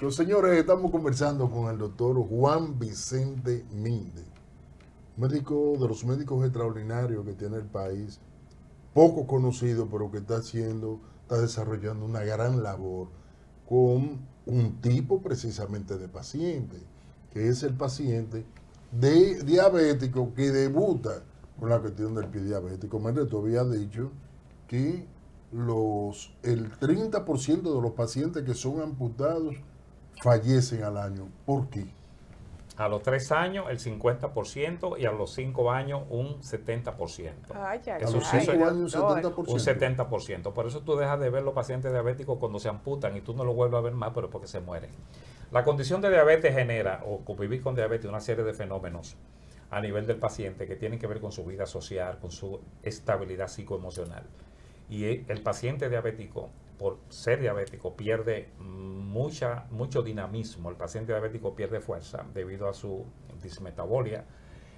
Bueno, señores, estamos conversando con el doctor Juan Vicente Minde, médico de los médicos extraordinarios que tiene el país, poco conocido, pero que está desarrollando una gran labor con un tipo precisamente de paciente, que es el paciente diabético que debuta con la cuestión del pie diabético. Mende, tú habías dicho que el 30% de los pacientes que son amputados fallecen al año. ¿Por qué? A los 3 años el 50% y a los 5 años un 70%. Ay, ay, A los ay, 5 años un doctor. 70%. Un 70%. Por eso tú dejas de ver los pacientes diabéticos cuando se amputan y tú no los vuelves a ver más, pero porque se mueren. La condición de diabetes genera, o convivir con diabetes, una serie de fenómenos a nivel del paciente que tienen que ver con su vida social, con su estabilidad psicoemocional. Y el paciente diabético, por ser diabético, pierde mucho dinamismo. El paciente diabético pierde fuerza debido a su dismetabolia.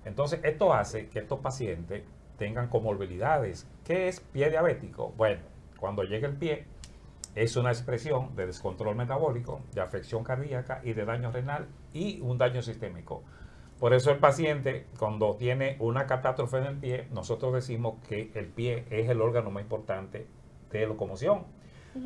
Entonces, esto hace que estos pacientes tengan comorbilidades. ¿Qué es pie diabético? Bueno, cuando llega el pie, es una expresión de descontrol metabólico, de afección cardíaca y de daño renal y un daño sistémico. Por eso el paciente, cuando tiene una catástrofe en el pie, nosotros decimos que el pie es el órgano más importante de locomoción.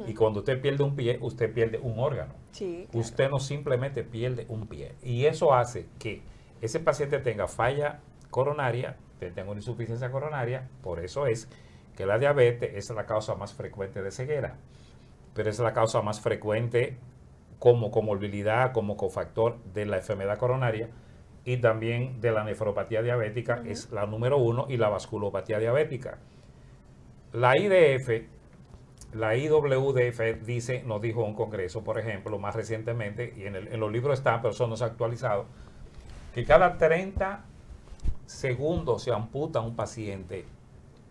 Y cuando usted pierde un pie, usted pierde un órgano. Sí, claro. Usted no simplemente pierde un pie. Y eso hace que ese paciente tenga falla coronaria, tenga una insuficiencia coronaria. Por eso es que la diabetes es la causa más frecuente de ceguera. Pero es la causa más frecuente como comorbilidad, como cofactor de la enfermedad coronaria. Y también de la nefropatía diabética es la número 1 y la vasculopatía diabética. La IDF, la IWDF nos dijo en un congreso, por ejemplo, más recientemente, y en los libros está, pero eso no se ha actualizado, que cada 30 segundos se amputa un paciente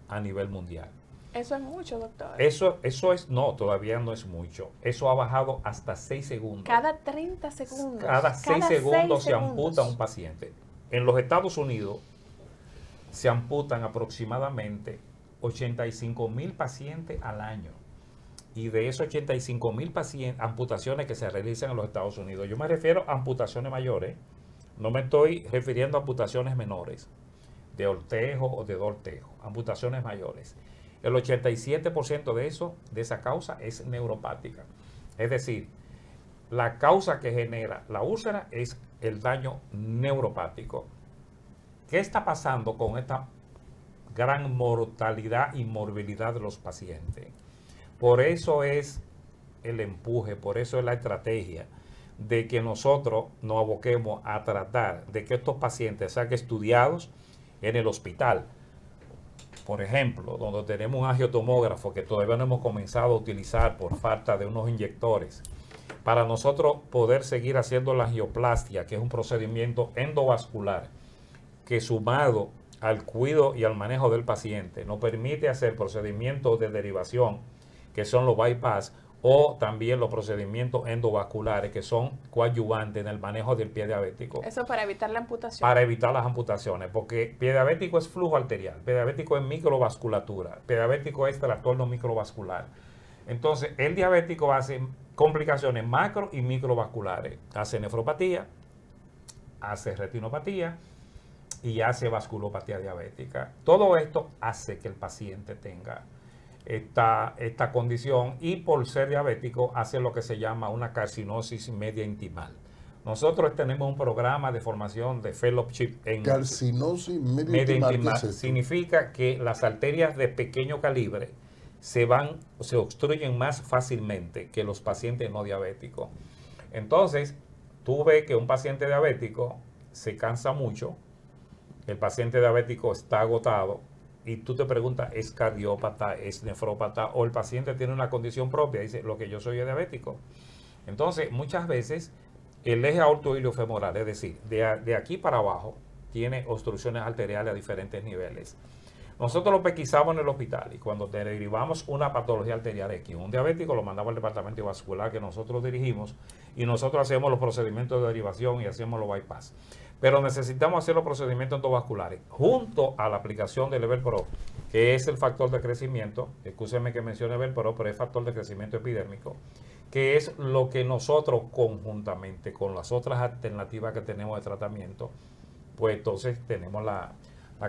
a nivel mundial. Eso es mucho, doctor. Eso es, no, todavía no es mucho. Eso ha bajado hasta 6 segundos. Cada 30 segundos. Cada 6 segundos se segundos. amputa un paciente. En los Estados Unidos se amputan aproximadamente 85,000 pacientes al año. Y de esos 85,000 amputaciones que se realizan en los Estados Unidos, yo me refiero a amputaciones mayores, no me estoy refiriendo a amputaciones menores, de ortejo o de dortejo, amputaciones mayores. El 87% de eso, de esa causa, es neuropática. Es decir, la causa que genera la úlcera es el daño neuropático. ¿Qué está pasando con esta gran mortalidad y morbilidad de los pacientes? Por eso es el empuje, por eso es la estrategia de que nosotros nos aboquemos a tratar de que estos pacientes sean estudiados en el hospital. Por ejemplo, donde tenemos un angiotomógrafo que todavía no hemos comenzado a utilizar por falta de unos inyectores, para nosotros poder seguir haciendo la angioplastia, que es un procedimiento endovascular, que sumado al cuidado y al manejo del paciente, nos permite hacer procedimientos de derivación, que son los bypass, o también los procedimientos endovasculares, que son coadyuvantes en el manejo del pie diabético. Eso para evitar la amputación. Para evitar las amputaciones, porque pie diabético es flujo arterial, pie diabético es microvasculatura, pie diabético es trastorno microvascular. Entonces, el diabético hace complicaciones macro y microvasculares. Hace nefropatía, hace retinopatía y hace vasculopatía diabética. Todo esto hace que el paciente tenga esta condición y por ser diabético hace lo que se llama una carcinosis media intimal. Nosotros tenemos un programa de formación de fellowship en Carcinosis media intimal. ¿Qué es esto? Significa que las arterias de pequeño calibre se obstruyen más fácilmente que los pacientes no diabéticos. Entonces, tú ves que un paciente diabético se cansa mucho, el paciente diabético está agotado, y tú te preguntas, ¿es cardiópata, es nefrópata o el paciente tiene una condición propia? Dice, lo que yo soy es diabético. Entonces, muchas veces el eje aortoiliofemoral, es decir, de aquí para abajo, tiene obstrucciones arteriales a diferentes niveles. Nosotros lo pesquisamos en el hospital y cuando derivamos una patología arterial X, un diabético lo mandamos al departamento vascular que nosotros dirigimos y nosotros hacemos los procedimientos de derivación y hacemos los bypass. Pero necesitamos hacer los procedimientos endovasculares junto a la aplicación del Level Pro, que es el factor de crecimiento, escúcheme que mencione Level Pro, pero es factor de crecimiento epidérmico, que es lo que nosotros conjuntamente con las otras alternativas que tenemos de tratamiento, pues entonces tenemos la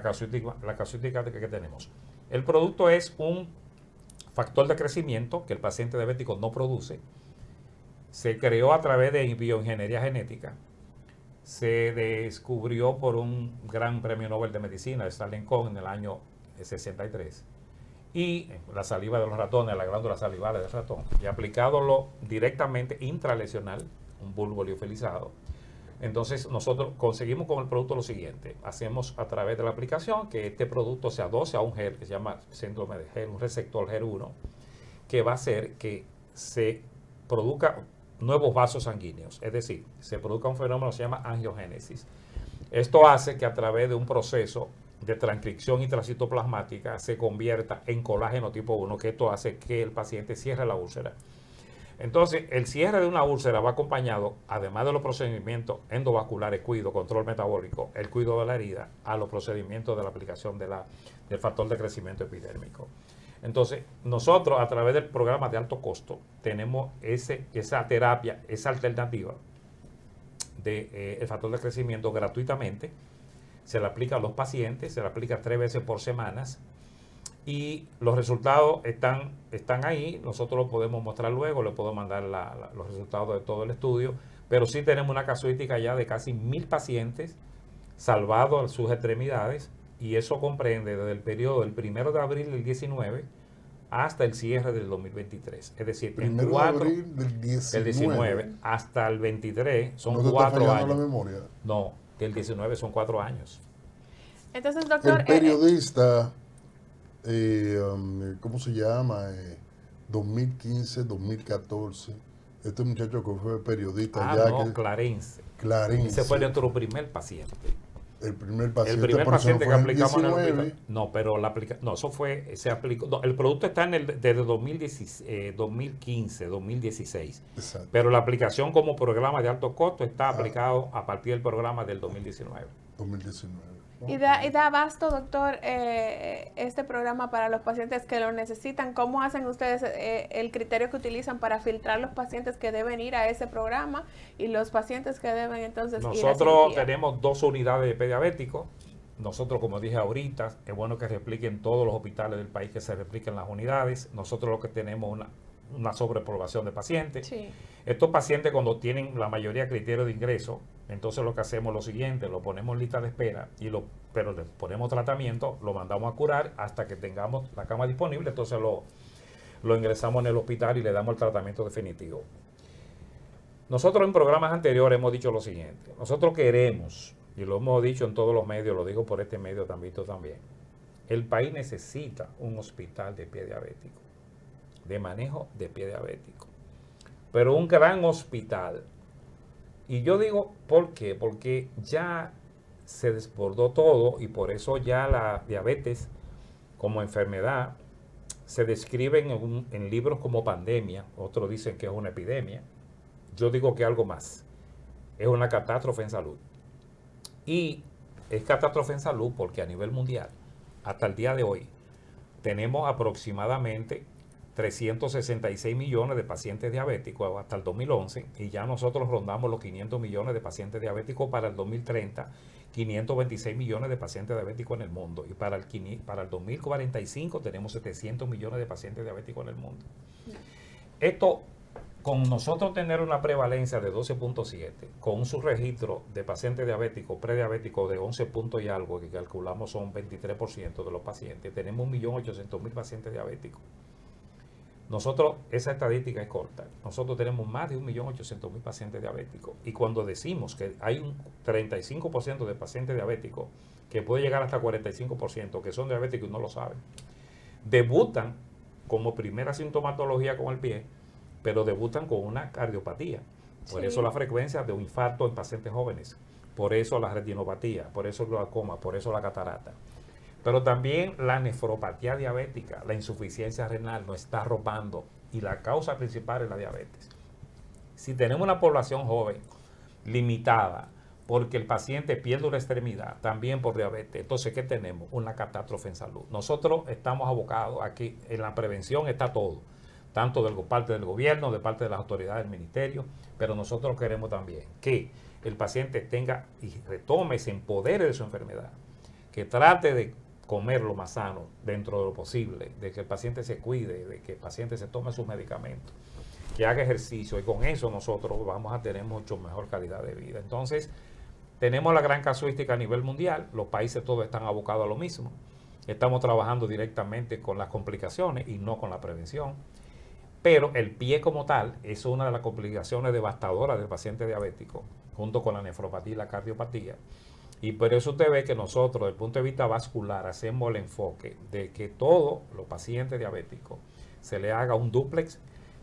casuística que tenemos. El producto es un factor de crecimiento que el paciente diabético no produce. Se creó a través de bioingeniería genética. Se descubrió por un gran premio Nobel de Medicina de Stalin Kohn en el año 63. Y la saliva de los ratones, la glándula salival del ratón, y aplicándolo directamente intralesional, un bulbo liofilizado. Entonces nosotros conseguimos con el producto lo siguiente: hacemos a través de la aplicación que este producto se adoce a un gel que se llama síndrome de HER, un receptor HER1, que va a hacer que se produzca nuevos vasos sanguíneos, es decir, se produzca un fenómeno que se llama angiogénesis. Esto hace que a través de un proceso de transcripción intracitoplasmática se convierta en colágeno tipo 1, que esto hace que el paciente cierre la úlcera. Entonces, el cierre de una úlcera va acompañado, además de los procedimientos endovasculares, cuidado, control metabólico, el cuidado de la herida, a los procedimientos de la aplicación del factor de crecimiento epidérmico. Entonces, nosotros a través del programa de alto costo tenemos esa terapia, esa alternativa del factor de crecimiento gratuitamente. Se le aplica a los pacientes, se le aplica 3 veces por semana y los resultados están ahí. Nosotros los podemos mostrar luego, le puedo mandar los resultados de todo el estudio, pero sí tenemos una casuística ya de casi 1000 pacientes salvados en sus extremidades, y eso comprende desde el periodo del 1 de abril del 19 hasta el cierre del 2023. Es decir, en 1 de abril del 19 hasta el 23 son ¿No te 4 está fallando años. la memoria? No, del 19 son 4 años. Entonces, doctor, El periodista, ¿cómo se llama? 2015, 2014. Este muchacho que fue periodista Clarence. Clarence. Ese fue nuestro primer paciente. El primer paciente. El primer paciente que aplicamos en el 19. hospital. No, pero se aplicó. No, el producto está desde 2015, 2016. Exacto. Pero la aplicación como programa de alto costo está aplicado a partir del programa del 2019. 2019. y da abasto, doctor, este programa para los pacientes que lo necesitan. ¿Cómo hacen ustedes el criterio que utilizan para filtrar los pacientes que deben ir a ese programa y los pacientes que deben entonces ir a Nosotros cirugía? tenemos 2 unidades de pediabéticos. Nosotros, como dije ahorita, es bueno que repliquen todos los hospitales del país, que se repliquen las unidades. Nosotros lo que tenemos una sobrepoblación de pacientes. Sí. Estos pacientes, cuando tienen la mayoría criterio de ingreso, entonces lo que hacemos es lo siguiente: lo ponemos en lista de espera, pero le ponemos tratamiento, lo mandamos a curar hasta que tengamos la cama disponible, entonces lo ingresamos en el hospital y le damos el tratamiento definitivo. Nosotros en programas anteriores hemos dicho lo siguiente: nosotros queremos, y lo hemos dicho en todos los medios, lo digo por este medio también, el país necesita un hospital de pie diabético, de manejo de pie diabético, pero un gran hospital. Y yo digo, ¿por qué? Porque ya se desbordó todo, y por eso ya la diabetes como enfermedad se describe en libros como pandemia. Otros dicen que es una epidemia. Yo digo que algo más. Es una catástrofe en salud. Y es catástrofe en salud porque a nivel mundial, hasta el día de hoy, tenemos aproximadamente 366 millones de pacientes diabéticos hasta el 2011, y ya nosotros rondamos los 500 millones de pacientes diabéticos para el 2030, 526 millones de pacientes diabéticos en el mundo, y para el 2045 tenemos 700 millones de pacientes diabéticos en el mundo. Esto, con nosotros tener una prevalencia de 12.7, con un subregistro de pacientes diabéticos, prediabéticos de 11 puntos y algo, que calculamos son 23% de los pacientes, tenemos 1.800.000 pacientes diabéticos. Nosotros, esa estadística es corta. Nosotros tenemos más de 1.800.000 pacientes diabéticos. Y cuando decimos que hay un 35% de pacientes diabéticos, que puede llegar hasta 45%, que son diabéticos y no lo saben, debutan como primera sintomatología con el pie, pero debutan con una cardiopatía. Por eso la frecuencia de un infarto en pacientes jóvenes, por eso la retinopatía, por eso el glaucoma, por eso la catarata. Pero también la nefropatía diabética, la insuficiencia renal nos está robando, y la causa principal es la diabetes. Si tenemos una población joven limitada porque el paciente pierde una extremidad, también por diabetes, entonces ¿qué tenemos? Una catástrofe en salud. Nosotros estamos abocados aquí, en la prevención está todo. tanto de parte del gobierno, de parte de las autoridades del ministerio, pero nosotros queremos también que el paciente tenga y retome, se empodere de su enfermedad, que trate de comer lo más sano dentro de lo posible, de que el paciente se cuide, de que el paciente se tome sus medicamentos, que haga ejercicio, y con eso nosotros vamos a tener mucho mejor calidad de vida. Entonces, tenemos la gran casuística a nivel mundial, los países todos están abocados a lo mismo, estamos trabajando directamente con las complicaciones y no con la prevención, pero el pie como tal es una de las complicaciones devastadoras del paciente diabético, junto con la nefropatía y la cardiopatía. Y por eso usted ve que nosotros, desde el punto de vista vascular, hacemos el enfoque de que todos los pacientes diabéticos se le haga un dúplex.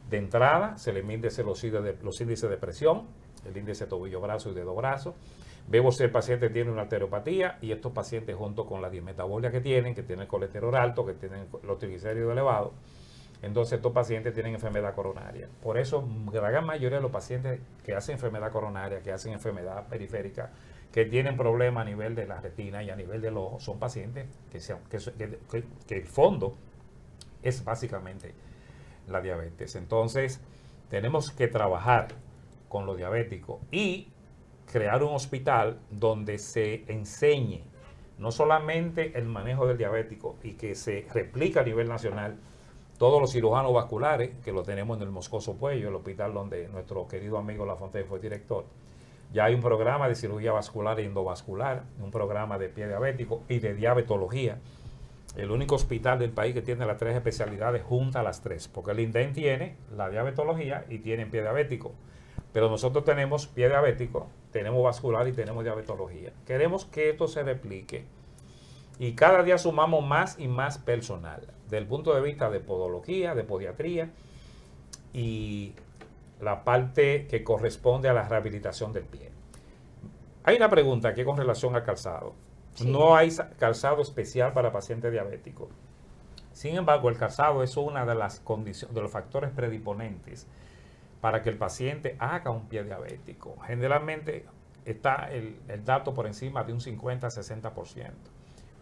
De entrada, se le mide los índices de presión, el índice de tobillo-brazo y dedo-brazo. Vemos si el paciente tiene una arteriopatía, y estos pacientes, junto con la dismetabolia que tienen el colesterol alto, que tienen los triglicéridos elevados, entonces estos pacientes tienen enfermedad coronaria. Por eso, la gran mayoría de los pacientes que hacen enfermedad coronaria, que hacen enfermedad periférica, que tienen problemas a nivel de la retina y a nivel del ojo, son pacientes que el fondo es básicamente la diabetes. Entonces, tenemos que trabajar con los diabéticos y crear un hospital donde se enseñe no solamente el manejo del diabético y que se replica a nivel nacional todos los cirujanos vasculares, que lo tenemos en el Moscoso Puello, el hospital donde nuestro querido amigo Lafontaine fue director. Ya hay un programa de cirugía vascular e endovascular, un programa de pie diabético y de diabetología. El único hospital del país que tiene las 3 especialidades juntas, las 3, porque el INDEN tiene la diabetología y tiene pie diabético. Pero nosotros tenemos pie diabético, tenemos vascular y tenemos diabetología. Queremos que esto se replique y cada día sumamos más y más personal, desde el punto de vista de podología, de podiatría y la parte que corresponde a la rehabilitación del pie. Hay una pregunta aquí con relación al calzado. Sí. No hay calzado especial para pacientes diabéticos. Sin embargo, el calzado es una de las condiciones, de los factores predisponentes para que el paciente haga un pie diabético. Generalmente está el dato por encima de un 50-60%.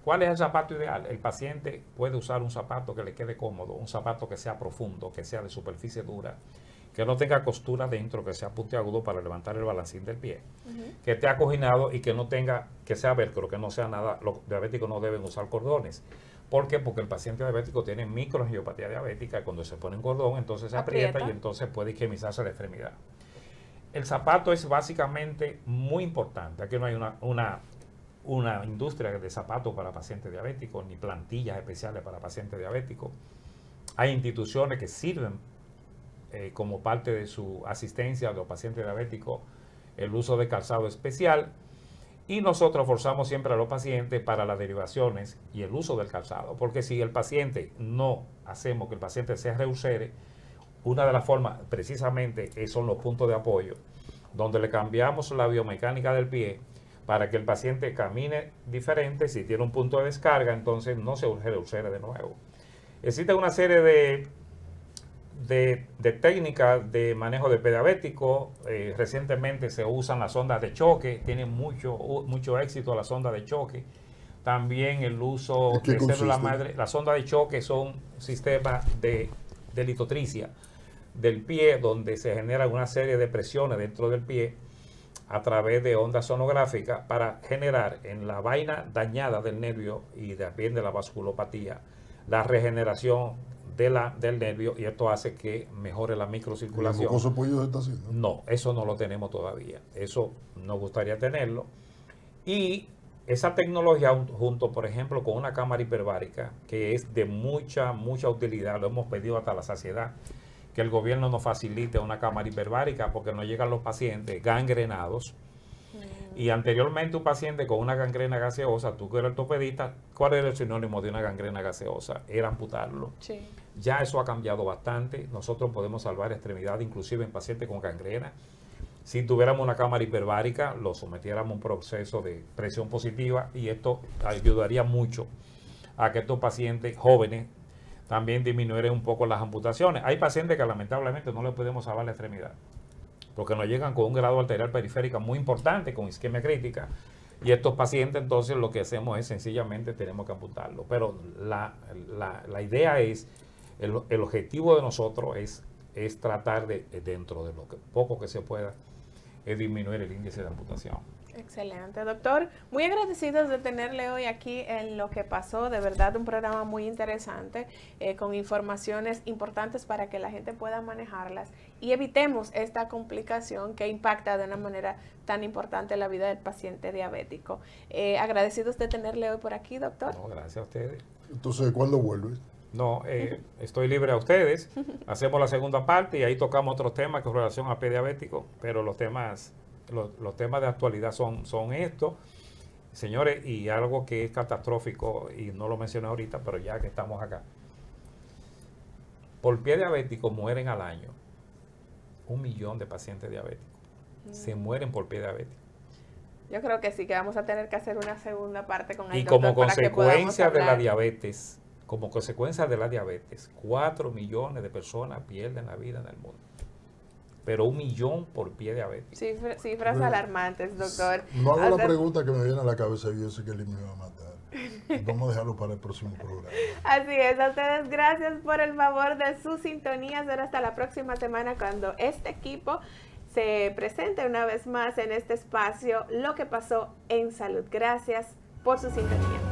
¿Cuál es el zapato ideal? El paciente puede usar un zapato que le quede cómodo, un zapato que sea profundo, que sea de superficie dura, que no tenga costura dentro, que sea puntiagudo para levantar el balancín del pie, que esté acoginado y que no tenga, que sea velcro, que no sea nada. Los diabéticos no deben usar cordones. ¿Por qué? Porque el paciente diabético tiene microangiopatía diabética y cuando se pone un cordón, entonces se aprieta y entonces puede isquemizarse la extremidad. El zapato es básicamente muy importante. Aquí no hay una industria de zapatos para pacientes diabéticos, ni plantillas especiales para pacientes diabéticos. Hay instituciones que sirven como parte de su asistencia a los pacientes diabéticos el uso de calzado especial, y nosotros forzamos siempre a los pacientes para las derivaciones y el uso del calzado, porque si el paciente no hacemos que el paciente se reusere, una de las formas precisamente son los puntos de apoyo, donde le cambiamos la biomecánica del pie para que el paciente camine diferente. Si tiene un punto de descarga, entonces no se reusere de nuevo. Existe una serie de técnicas de manejo de pie diabético. Recientemente se usan las ondas de choque, tienen mucho éxito las ondas de choque. También el uso de células madre. Las ondas de choque son sistemas de litotricia del pie, donde se genera una serie de presiones dentro del pie a través de ondas sonográficas para generar en la vaina dañada del nervio y también de la vasculopatía la regeneración del nervio, y esto hace que mejore la microcirculación. ¿El Moscoso Puello se está haciendo? No, eso no lo tenemos todavía. Eso nos gustaría tenerlo. Y esa tecnología, junto, por ejemplo, con una cámara hiperbárica, que es de mucha utilidad, lo hemos pedido hasta la saciedad, que el gobierno nos facilite una cámara hiperbárica, porque nos llegan los pacientes gangrenados. Y anteriormente un paciente con una gangrena gaseosa, tú que eres ortopedista, ¿cuál era el sinónimo de una gangrena gaseosa? Era amputarlo. Sí. Ya eso ha cambiado bastante. Nosotros podemos salvar extremidades, inclusive en pacientes con gangrena. Si tuviéramos una cámara hiperbárica, lo sometiéramos a un proceso de presión positiva, y esto ayudaría mucho a que estos pacientes jóvenes también disminuyeran un poco las amputaciones. Hay pacientes que lamentablemente no les podemos salvar la extremidad, porque nos llegan con un grado arterial periférica muy importante, con isquemia crítica, y estos pacientes entonces lo que hacemos es sencillamente tenemos que amputarlo. Pero la idea es el objetivo de nosotros es tratar de, dentro de lo que poco que se pueda, es disminuir el índice de amputación. Excelente, doctor. Muy agradecidos de tenerle hoy aquí en Lo que pasó. De verdad, un programa muy interesante, con informaciones importantes para que la gente pueda manejarlas y evitemos esta complicación que impacta de una manera tan importante la vida del paciente diabético. Agradecidos de tenerle hoy por aquí, doctor. No, gracias a ustedes. Entonces, ¿cuándo vuelves? No, estoy libre a ustedes. Hacemos la segunda parte y ahí tocamos otros temas con relación a pie diabético, pero los temas de actualidad son estos, señores, y algo que es catastrófico, y no lo mencioné ahorita, pero ya que estamos acá. Por pie diabético mueren al año 1 millón de pacientes diabéticos. Se mueren por pie diabético. Yo creo que sí, que vamos a tener que hacer una segunda parte con el Y doctor como para que consecuencia podamos de la hablar. diabetes, 4 millones de personas pierden la vida en el mundo. Pero 1 millón por pie diabético. Cifras alarmantes, doctor. No hago O la sea, pregunta que me viene a la cabeza y yo sé que él me va a matar. Vamos a dejarlo para el próximo programa. Así es, a ustedes gracias por el favor de su sintonía. Será hasta la próxima semana cuando este equipo se presente una vez más en este espacio Lo que pasó en salud. Gracias por su sintonía.